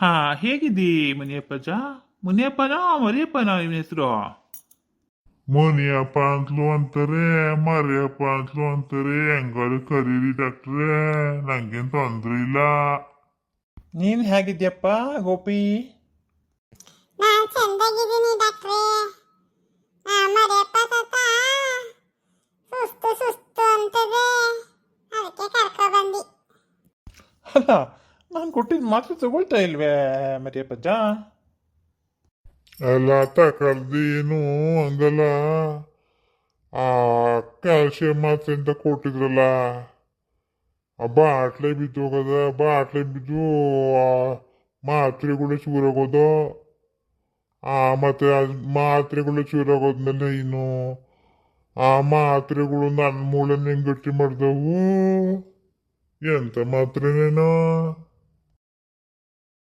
ಹಾ, ಹೇಗಿದ್ದೀ ಮುನಿಯಪ್ಪಜ್ಜ? ಮುನಿಯಪ್ಪನೋ ಮರಿಯಪ್ಪನೋ ಇವನ ಹೆಸರು? ಮುನಿಯಪ್ಪ ಅಂತಲೂ ಅಂತಾರೆ, ಮರಿಯಪ್ಪ ಅಂತಲೂ ಅಂತಾರೆ. ಹೆಂಗಾರು ಕರೀರಿ ಡಾಕ್ಟ್ರೇ, ನಂಗೇನ್ ತೊಂದ್ರೆ ಇಲ್ಲ. ನೀನ್ ಹೇಗಿದ್ಯಪ್ಪ ಗೋಪಿ? ನಾನ್ ಚಂದಾಗಿದ್ದೀನಿ ಡಾಕ್ಟ್ರೇ. ಮರಿಯಪ್ಪ ತಾತ ಸುಸ್ತು ಸುಸ್ತು ಅಂತದೆ, ಅದಕ್ಕೆ ಕರ್ಕೊ ಬಂದಿ. ಅಲ್ಲ, ನಾನು ಕೊಟ್ಟಿದ್ದ ಮಾತ್ರೆ ತಗೊಳ್ತಾ ಇಲ್ವೇ ಮರಿಯಪ್ಪಜ್ಜ? ಎಲ್ಲ ತಕಳ್ದೇನು ಹಂಗಲ್ಲ. ಆ ಕ್ಯಾಲ್ಸಿಯಂ ಮಾತ್ರೆ ಅಂತ ಕೊಟ್ಟಿದ್ರಲ್ಲ, ಆ ಬಾಟ್ಲೆ ಬಿದ್ದೋಗದ, ಬಾಟ್ಲೆ ಬಿದ್ದು ಆ ಮಾತ್ರೆಗಳು ಚೂರಾಗೋದು. ಮತ್ತೆ ಆ ಮಾತ್ರೆಗಳು ಚೂರಾಗೋದ್ಮೇಲೆ ಇನ್ನು ಆ ಮಾತ್ರೆಗಳು ನನ್ನ ಮೂಳೆನ ಹೆಂಗ್ ಗಟ್ಟಿ ಮಾಡ್ದವು. ಎಂತ ಮಾತ್ರೆನೇನೋ.